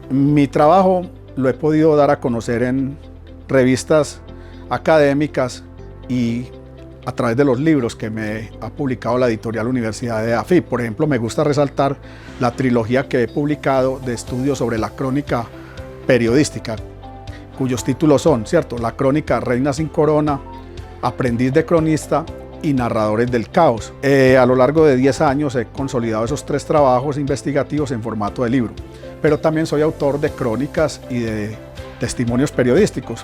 Mi trabajo lo he podido dar a conocer en revistas académicas y a través de los libros que me ha publicado la editorial Universidad de AFIP. Por ejemplo, me gusta resaltar la trilogía que he publicado de estudios sobre la crónica periodística, cuyos títulos son, ¿cierto?, La crónica Reina sin corona, Aprendiz de cronista y Narradores del caos. A lo largo de 10 años he consolidado esos 3 trabajos investigativos en formato de libro, pero también soy autor de crónicas y de testimonios periodísticos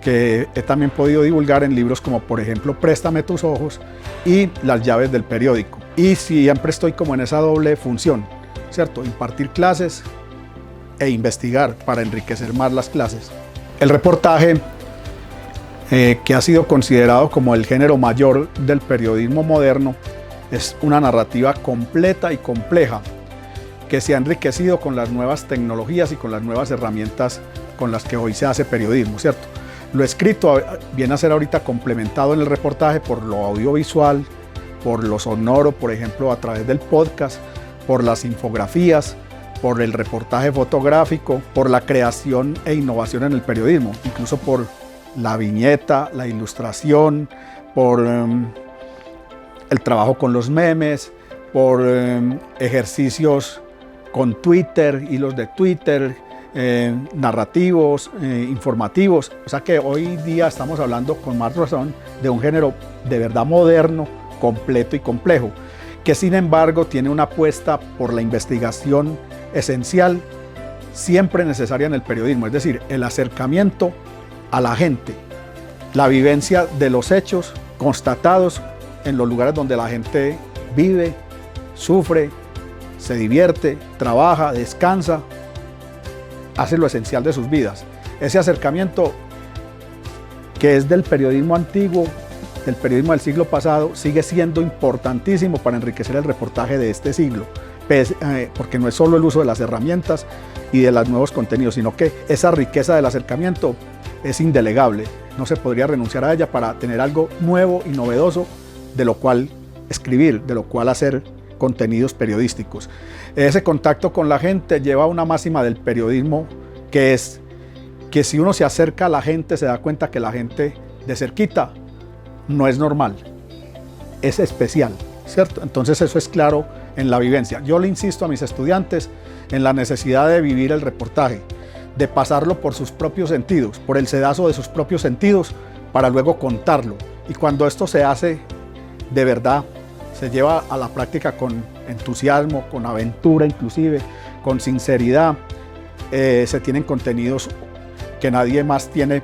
que he también podido divulgar en libros como, por ejemplo, Préstame tus ojos y Las llaves del periódico. Y siempre estoy como en esa doble función, ¿cierto?, impartir clases e investigar para enriquecer más las clases. El reportaje, que ha sido considerado como el género mayor del periodismo moderno, es una narrativa completa y compleja que se ha enriquecido con las nuevas tecnologías y con las nuevas herramientas con las que hoy se hace periodismo, ¿cierto? Lo escrito viene a ser ahorita complementado en el reportaje por lo audiovisual, por lo sonoro, por ejemplo, a través del podcast, por las infografías, por el reportaje fotográfico, por la creación e innovación en el periodismo, incluso por la viñeta, la ilustración, por el trabajo con los memes, por ejercicios con Twitter, hilos de Twitter, narrativos, informativos. O sea que hoy día estamos hablando con más razón de un género de verdad moderno, completo y complejo, que sin embargo tiene una apuesta por la investigación esencial, siempre necesaria en el periodismo, es decir, el acercamiento a la gente, la vivencia de los hechos constatados en los lugares donde la gente vive, sufre, se divierte, trabaja, descansa, hace lo esencial de sus vidas. Ese acercamiento que es del periodismo antiguo, del periodismo del siglo pasado, sigue siendo importantísimo para enriquecer el reportaje de este siglo, porque no es solo el uso de las herramientas y de los nuevos contenidos, sino que esa riqueza del acercamiento es indelegable. No se podría renunciar a ella para tener algo nuevo y novedoso de lo cual escribir, de lo cual hacer contenidos periodísticos. Ese contacto con la gente lleva a una máxima del periodismo, que es que si uno se acerca a la gente se da cuenta que la gente de cerquita no es normal, es especial, ¿cierto? Entonces eso es claro en la vivencia. Yo le insisto a mis estudiantes en la necesidad de vivir el reportaje, de pasarlo por sus propios sentidos, por el sedazo de sus propios sentidos, para luego contarlo. Y cuando esto se hace de verdad, se lleva a la práctica con entusiasmo, con aventura inclusive, con sinceridad, se tienen contenidos que nadie más tiene,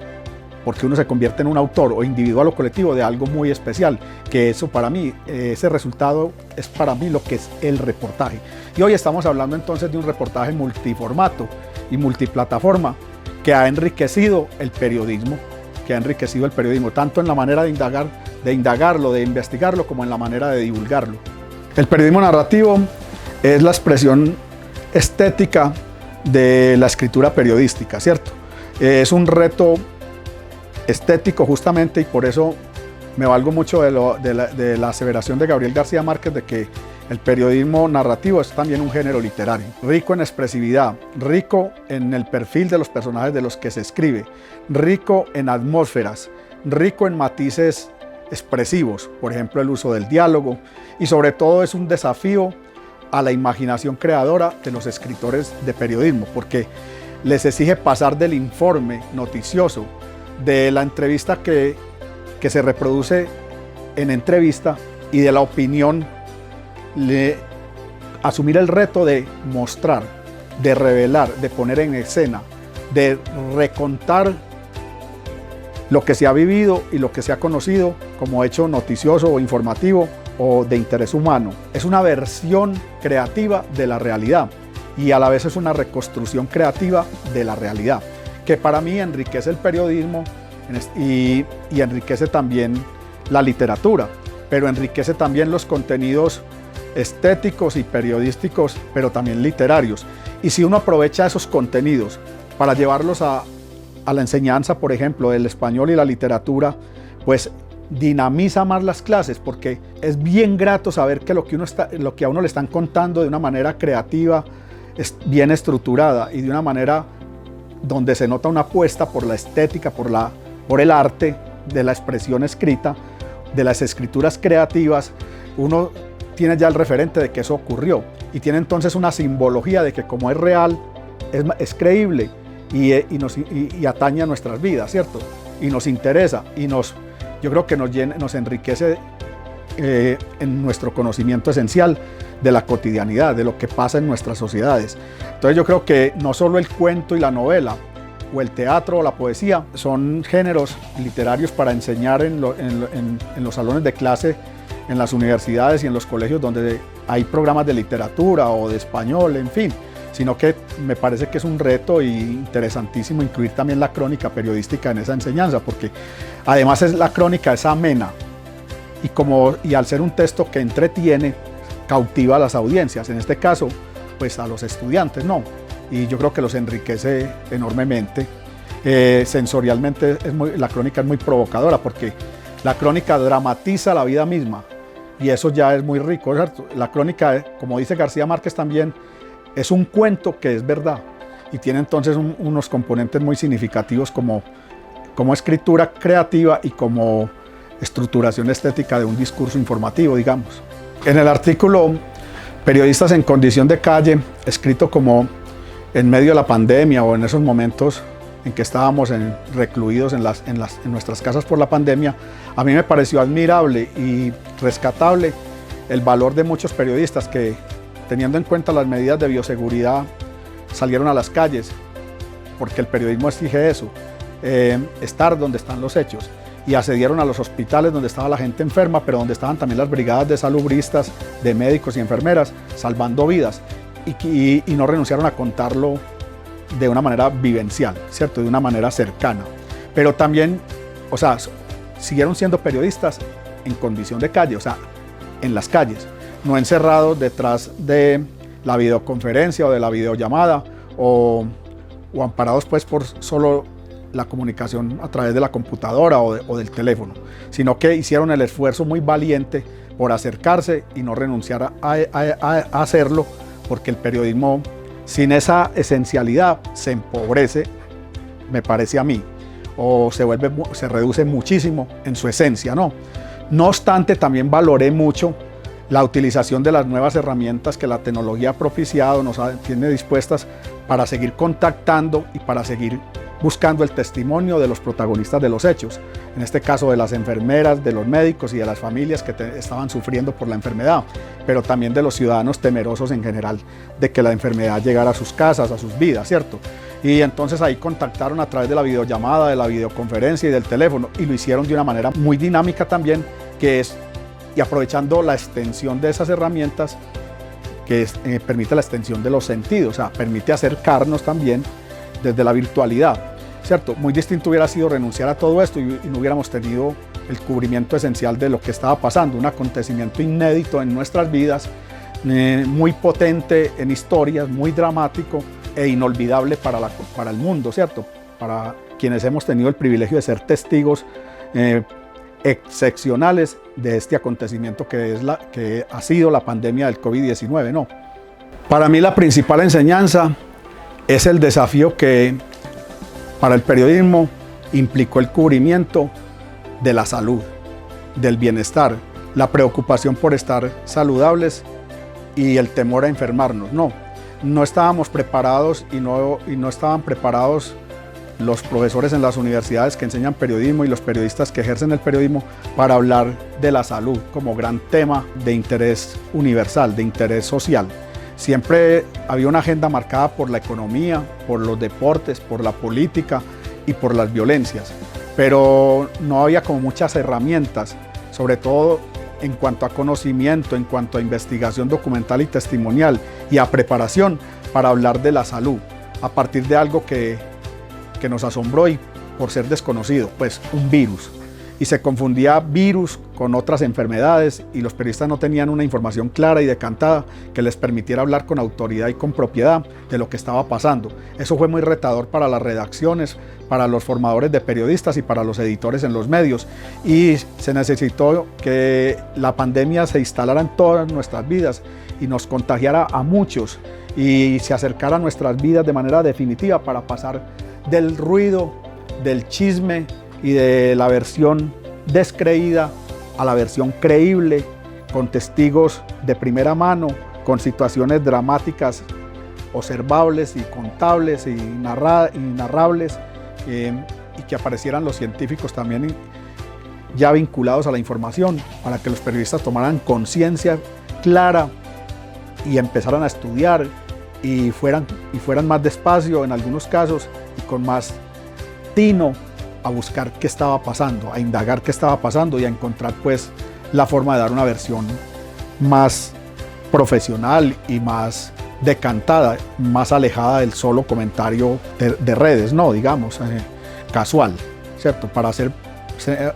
porque uno se convierte en un autor o individual o colectivo de algo muy especial, que eso para mí, ese resultado es para mí lo que es el reportaje. Y hoy estamos hablando entonces de un reportaje multiformato y multiplataforma que ha enriquecido el periodismo, tanto en la manera de indagarlo, de investigarlo, como en la manera de divulgarlo. El periodismo narrativo es la expresión estética de la escritura periodística, ¿cierto? Es un reto estético justamente, y por eso me valgo mucho de la aseveración de Gabriel García Márquez de que el periodismo narrativo es también un género literario, rico en expresividad, rico en el perfil de los personajes de los que se escribe, rico en atmósferas, rico en matices expresivos, por ejemplo el uso del diálogo, y sobre todo es un desafío a la imaginación creadora de los escritores de periodismo, porque les exige pasar del informe noticioso, de la entrevista que se reproduce en entrevista y de la opinión, asumir el reto de mostrar, de revelar, de poner en escena, de recontar lo que se ha vivido y lo que se ha conocido como hecho noticioso o informativo o de interés humano. Es una versión creativa de la realidad y a la vez es una reconstrucción creativa de la realidad, que para mí enriquece el periodismo y enriquece también la literatura, pero enriquece también los contenidos estéticos y periodísticos, pero también literarios. Y si uno aprovecha esos contenidos para llevarlos a la enseñanza, por ejemplo, del español y la literatura, pues dinamiza más las clases, porque es bien grato saber que lo que a uno le están contando de una manera creativa, bien estructurada y de una manera donde se nota una apuesta por la estética, por el arte de la expresión escrita, de las escrituras creativas, uno tiene ya el referente de que eso ocurrió y tiene entonces una simbología de que como es real, es creíble y atañe a nuestras vidas, ¿cierto? Y nos interesa y yo creo que nos enriquece en nuestro conocimiento esencial de la cotidianidad, de lo que pasa en nuestras sociedades. Entonces yo creo que no solo el cuento y la novela, o el teatro o la poesía, son géneros literarios para enseñar en los salones de clase, en las universidades y en los colegios donde hay programas de literatura o de español, en fin, sino que me parece que es un reto interesantísimo incluir también la crónica periodística en esa enseñanza, porque además la crónica es amena y al ser un texto que entretiene, cautiva a las audiencias, en este caso, pues a los estudiantes, ¿no? Y yo creo que los enriquece enormemente. Sensorialmente la crónica es muy provocadora porque la crónica dramatiza la vida misma y eso ya es muy rico, ¿cierto? La crónica, como dice García Márquez también, es un cuento que es verdad y tiene entonces unos componentes muy significativos como escritura creativa y como estructuración estética de un discurso informativo, digamos. En el artículo Periodistas en condición de calle, escrito como en medio de la pandemia o en esos momentos en que estábamos recluidos en nuestras casas por la pandemia, a mí me pareció admirable y rescatable el valor de muchos periodistas que, teniendo en cuenta las medidas de bioseguridad, salieron a las calles, porque el periodismo exige eso, estar donde están los hechos, y accedieron a los hospitales donde estaba la gente enferma, pero donde estaban también las brigadas de salubristas, de médicos y enfermeras, salvando vidas. Y no renunciaron a contarlo de una manera vivencial, ¿cierto? De una manera cercana. Pero también, o sea, siguieron siendo periodistas en condición de calle, o sea, en las calles, no encerrados detrás de la videoconferencia o de la videollamada o amparados pues por solo la comunicación a través de la computadora o del teléfono, sino que hicieron el esfuerzo muy valiente por acercarse y no renunciar a hacerlo, porque el periodismo sin esa esencialidad se empobrece, me parece a mí, o se reduce muchísimo en su esencia, ¿no? No obstante, también valoré mucho la utilización de las nuevas herramientas que la tecnología ha propiciado, tiene dispuestas para seguir contactando y para seguir buscando el testimonio de los protagonistas de los hechos, en este caso de las enfermeras, de los médicos y de las familias que estaban sufriendo por la enfermedad, pero también de los ciudadanos temerosos en general de que la enfermedad llegara a sus casas, a sus vidas, ¿cierto? Y entonces ahí contactaron a través de la videollamada, de la videoconferencia y del teléfono, y lo hicieron de una manera muy dinámica también, y aprovechando la extensión de esas herramientas que permite la extensión de los sentidos, o sea, permite acercarnos también desde la virtualidad, ¿cierto? Muy distinto hubiera sido renunciar a todo esto y no hubiéramos tenido el cubrimiento esencial de lo que estaba pasando, un acontecimiento inédito en nuestras vidas, muy potente en historias, muy dramático e inolvidable para el mundo, ¿cierto? Para quienes hemos tenido el privilegio de ser testigos excepcionales de este acontecimiento que ha sido la pandemia del COVID-19, ¿no? Para mí la principal enseñanza es el desafío que para el periodismo implicó el cubrimiento de la salud, del bienestar, la preocupación por estar saludables y el temor a enfermarnos. No estábamos preparados y no estaban preparados los profesores en las universidades que enseñan periodismo y los periodistas que ejercen el periodismo para hablar de la salud como gran tema de interés universal, de interés social. Siempre había una agenda marcada por la economía, por los deportes, por la política y por las violencias, pero no había como muchas herramientas, sobre todo en cuanto a conocimiento, en cuanto a investigación documental y testimonial y a preparación para hablar de la salud, a partir de algo que nos asombró y por ser desconocido, pues un virus. Y se confundía virus con otras enfermedades y los periodistas no tenían una información clara y decantada que les permitiera hablar con autoridad y con propiedad de lo que estaba pasando. Eso fue muy retador para las redacciones, para los formadores de periodistas y para los editores en los medios. Y se necesitó que la pandemia se instalara en todas nuestras vidas y nos contagiara a muchos y se acercara a nuestras vidas de manera definitiva para pasar del ruido, del chisme y de la versión descreída a la versión creíble, con testigos de primera mano, con situaciones dramáticas, observables y contables y narrables, y que aparecieran los científicos también ya vinculados a la información, para que los periodistas tomaran conciencia clara y empezaran a estudiar y fueran más despacio en algunos casos y con más tino a buscar qué estaba pasando, a indagar qué estaba pasando y a encontrar pues la forma de dar una versión más profesional y más decantada, más alejada del solo comentario de redes, no, digamos, casual, ¿cierto?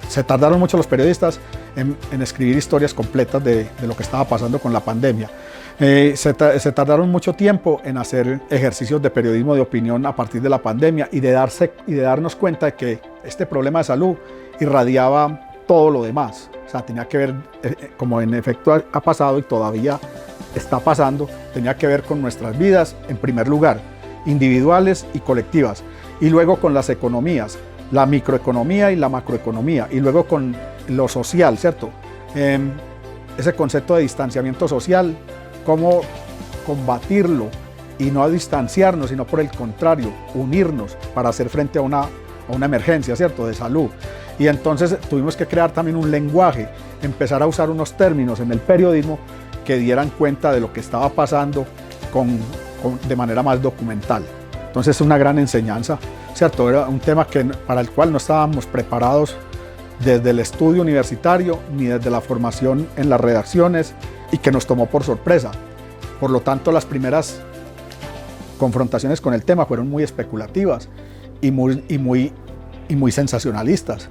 Se tardaron mucho los periodistas en escribir historias completas de lo que estaba pasando con la pandemia. Se tardaron mucho tiempo en hacer ejercicios de periodismo de opinión a partir de la pandemia y de darnos cuenta de que este problema de salud irradiaba todo lo demás. O sea, tenía que ver, como en efecto ha pasado y todavía está pasando, tenía que ver con nuestras vidas en primer lugar, individuales y colectivas, y luego con las economías, la microeconomía y la macroeconomía, y luego con lo social, ¿cierto? Ese concepto de distanciamiento social, cómo combatirlo y no a distanciarnos, sino por el contrario, unirnos para hacer frente a una emergencia, ¿cierto?, de salud. Y entonces tuvimos que crear también un lenguaje, empezar a usar unos términos en el periodismo que dieran cuenta de lo que estaba pasando de manera más documental. Entonces es una gran enseñanza, ¿cierto? Era un tema para el cual no estábamos preparados desde el estudio universitario ni desde la formación en las redacciones y que nos tomó por sorpresa. Por lo tanto, las primeras confrontaciones con el tema fueron muy especulativas y muy sensacionalistas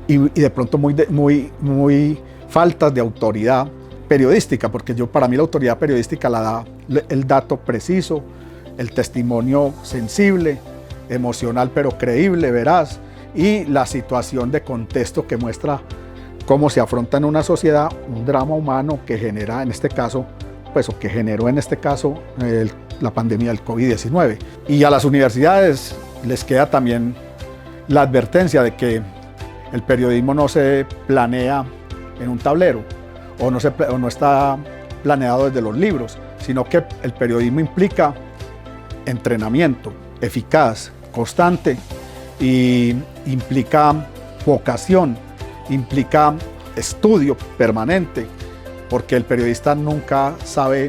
y de pronto muy faltas de autoridad periodística, porque para mí la autoridad periodística la da el dato preciso, el testimonio sensible, emocional pero creíble, veraz, y la situación de contexto que muestra cómo se afronta en una sociedad un drama humano que genera en este caso, que generó en este caso la pandemia del COVID-19. Y a las universidades les queda también la advertencia de que el periodismo no se planea en un tablero o no está planeado desde los libros, sino que el periodismo implica entrenamiento eficaz, constante, y implica vocación, implica estudio permanente, porque el periodista nunca sabe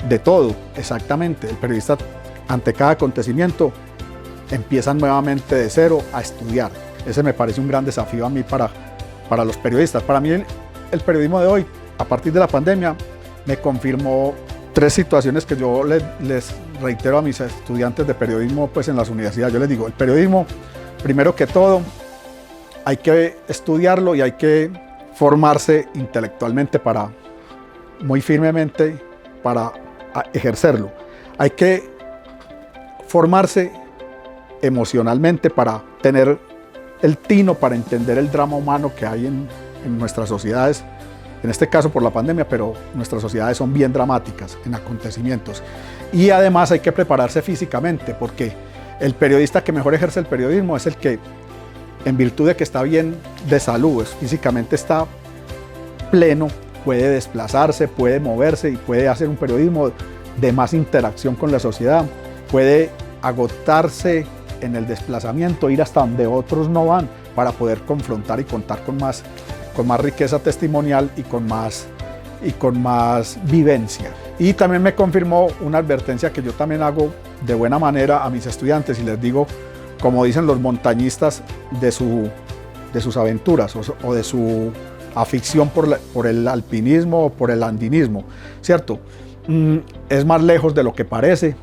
de todo exactamente. El periodista, ante cada acontecimiento, empieza nuevamente de cero a estudiar. Ese me parece un gran desafío a mí para los periodistas. Para mí el periodismo de hoy, a partir de la pandemia, me confirmó 3 situaciones que yo les reitero a mis estudiantes de periodismo pues en las universidades. Yo les digo, el periodismo, primero que todo, hay que estudiarlo y hay que formarse intelectualmente muy firmemente para ejercerlo. Hay que formarse emocionalmente para tener el tino para entender el drama humano que hay en nuestras sociedades, en este caso por la pandemia, pero nuestras sociedades son bien dramáticas en acontecimientos. Y además hay que prepararse físicamente, porque el periodista que mejor ejerce el periodismo es el que, en virtud de que está bien de salud, físicamente está pleno, puede desplazarse, puede moverse y puede hacer un periodismo de más interacción con la sociedad, puede agotarse en el desplazamiento, ir hasta donde otros no van para poder confrontar y contar con más riqueza testimonial y con más vivencia. Y también me confirmó una advertencia que yo también hago de buena manera a mis estudiantes y les digo, como dicen los montañistas de sus aventuras o de su afición por el alpinismo o por el andinismo, ¿cierto? Es más lejos de lo que parece,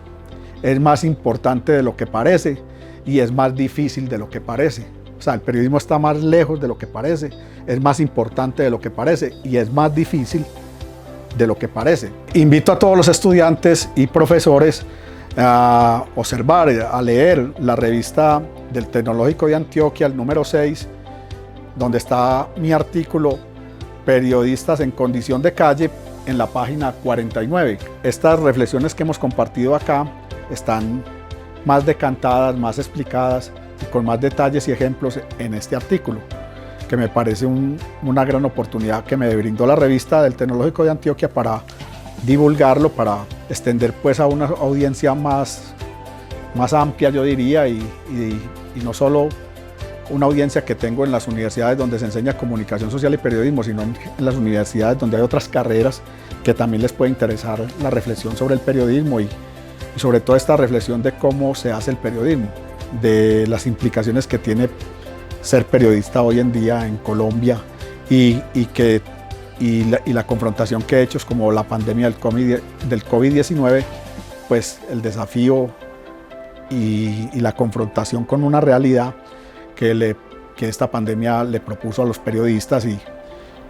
es más importante de lo que parece y es más difícil de lo que parece. O sea, el periodismo está más lejos de lo que parece, es más importante de lo que parece y es más difícil de lo que parece. Invito a todos los estudiantes y profesores a observar, a leer la revista del Tecnológico de Antioquia, el número 6, donde está mi artículo Periodistas en condición de calle, en la página 49. Estas reflexiones que hemos compartido acá están más decantadas, más explicadas y con más detalles y ejemplos en este artículo, que me parece una gran oportunidad que me brindó la revista del Tecnológico de Antioquia para divulgarlo, para extender pues a una audiencia más amplia, yo diría, y no solo una audiencia que tengo en las universidades donde se enseña comunicación social y periodismo, sino en las universidades donde hay otras carreras que también les puede interesar la reflexión sobre el periodismo y sobre todo esta reflexión de cómo se hace el periodismo, de las implicaciones que tiene ser periodista hoy en día en Colombia y la confrontación que hechos como la pandemia del COVID-19, pues el desafío y la confrontación con una realidad que esta pandemia le propuso a los periodistas y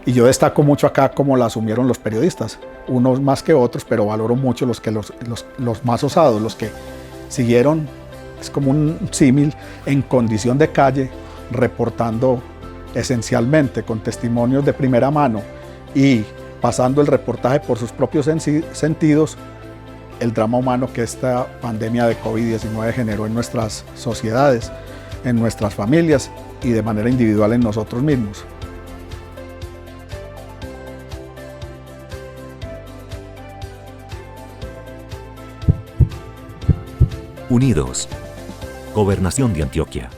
yo destaco mucho acá cómo la asumieron los periodistas, unos más que otros, pero valoro mucho los más osados, los que siguieron, es como un símil, en condición de calle, reportando esencialmente con testimonios de primera mano y pasando el reportaje por sus propios sentidos, el drama humano que esta pandemia de COVID-19 generó en nuestras sociedades, en nuestras familias y de manera individual en nosotros mismos. Unidos. Gobernación de Antioquia.